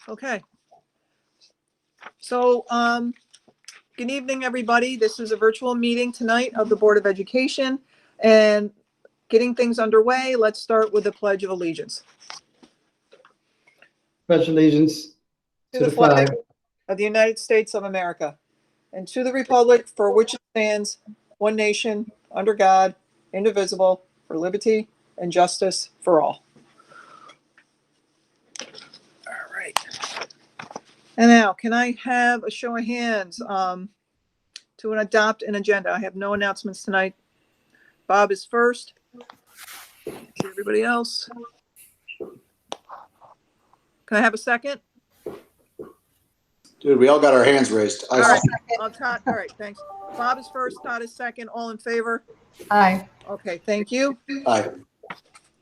Okay. So, good evening, everybody. This is a virtual meeting tonight of the Board of Education. And getting things underway, let's start with the Pledge of Allegiance. Pledge allegiance To the flag of the United States of America and to the republic for which it stands, one nation, under God, indivisible, for liberty and justice for all. All right. And now, can I have a show of hands to adopt an agenda? I have no announcements tonight. Bob is first. See everybody else. Can I have a second? Dude, we all got our hands raised. All right. Todd, all right, thanks. Bob is first, Todd is second. All in favor? Aye. Okay, thank you. Aye.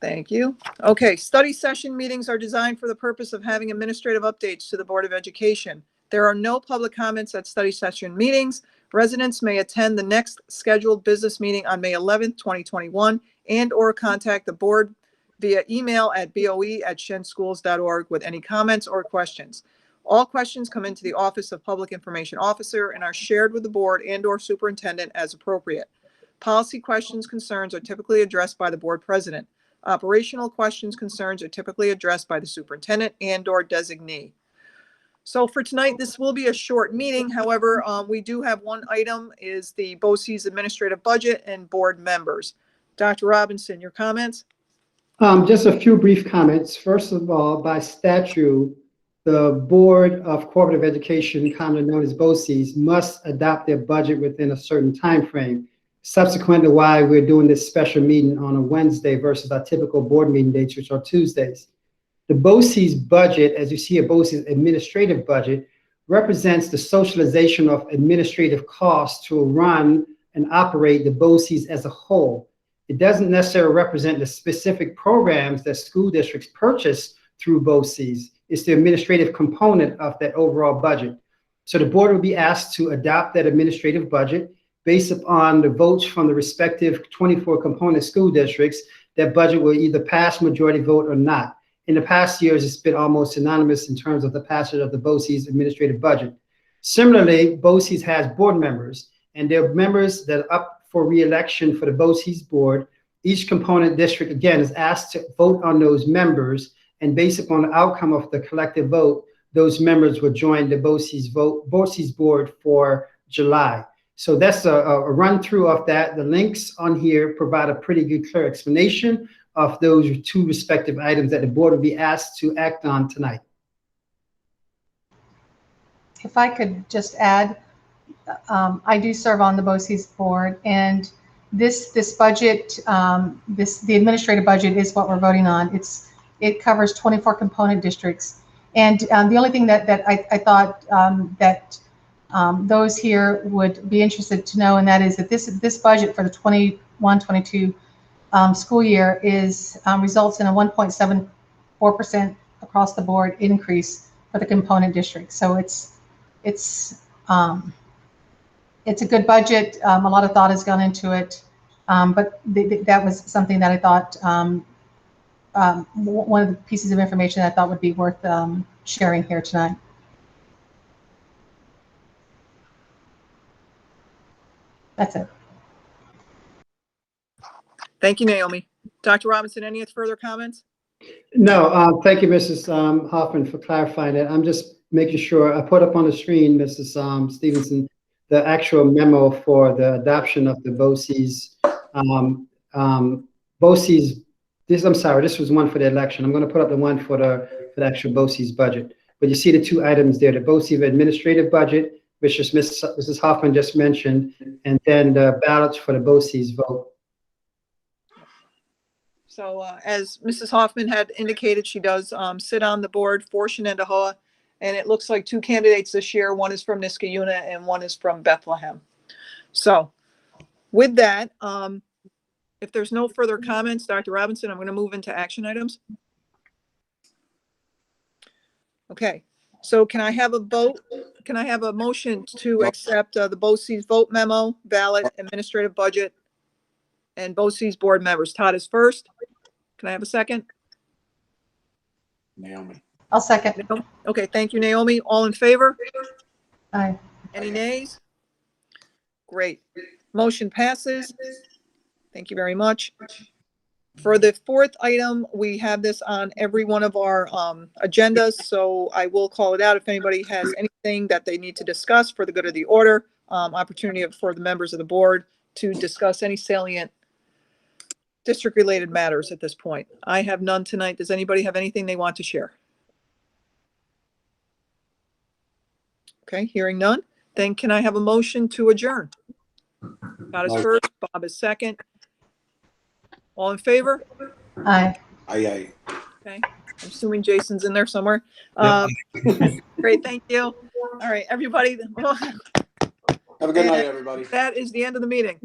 Thank you. Okay, study session meetings are designed for the purpose of having administrative updates to the Board of Education. There are no public comments at study session meetings. Residents may attend the next scheduled business meeting on May 11th, 2021, and/or contact the board via email at boe@shenschools.org with any comments or questions. All questions come into the Office of Public Information Officer and are shared with the board and/or superintendent as appropriate. Policy questions, concerns are typically addressed by the board president. Operational questions, concerns are typically addressed by the superintendent and/or designee. So for tonight, this will be a short meeting. However, we do have one item is the BOCES administrative budget and board members. Dr. Robinson, your comments? Just a few brief comments. First of all, by statute, the Board of Cooperative Education, commonly known as BOCES, must adopt their budget within a certain time frame. Subsequent to why we're doing this special meeting on a Wednesday versus our typical board meeting dates, which are Tuesdays. The BOCES budget, as you see, a BOCES administrative budget, represents the socialization of administrative costs to run and operate the BOCES as a whole. It doesn't necessarily represent the specific programs that school districts purchase through BOCES. It's the administrative component of that overall budget. So the board will be asked to adopt that administrative budget based upon the votes from the respective 24 component school districts. That budget will either pass majority vote or not. In the past years, it's been almost synonymous in terms of the passage of the BOCES administrative budget. Similarly, BOCES has board members, and they're members that are up for re-election for the BOCES board. Each component district, again, is asked to vote on those members, and based upon the outcome of the collective vote, those members will join the BOCES board for July. So that's a run through of that. The links on here provide a pretty good, clear explanation of those two respective items that the board will be asked to act on tonight. If I could just add, I do serve on the BOCES board, and this budget, the administrative budget is what we're voting on. It covers 24 component districts, and the only thing that I thought that those here would be interested to know, and that is that this budget for the 21-22 school year results in a 1.74% across the board increase for the component districts. So it's a good budget. A lot of thought has gone into it, but that was something that I thought one of the pieces of information that I thought would be worth sharing here tonight. That's it. Thank you, Naomi. Dr. Robinson, any further comments? No, thank you, Mrs. Hoffman, for clarifying that. I'm just making sure I put up on the screen, Mrs. Stevenson, the actual memo for the adoption of the BOCES. BOCES. I'm sorry, this was one for the election. I'm going to put up the one for the actual BOCES budget. But you see the two items there: the BOCES administrative budget, which is Mrs. Hoffman just mentioned, and then the ballots for the BOCES vote. So as Mrs. Hoffman had indicated, she does sit on the board for Shenendehowa, and it looks like two candidates this year. One is from Niskayuna and one is from Bethlehem. So with that, if there's no further comments, Dr. Robinson, I'm going to move into action items. Okay, so can I have a vote? Can I have a motion to accept the BOCES vote memo, ballot, administrative budget, and BOCES board members? Todd is first. Can I have a second? Naomi. I'll second. Okay, thank you, Naomi. All in favor? Aye. Any nays? Great. Motion passes. Thank you very much. For the fourth item, we have this on every one of our agendas, so I will call it out if anybody has anything that they need to discuss for the good of the order. Opportunity for the members of the board to discuss any salient district-related matters at this point. I have none tonight. Does anybody have anything they want to share? Okay, hearing none. Then can I have a motion to adjourn? Scott is first, Bob is second. All in favor? Aye. Aye. Okay, I'm assuming Jason's in there somewhere. Yep. Great, thank you. All right, everybody. Have a good night, everybody. That is the end of the meeting.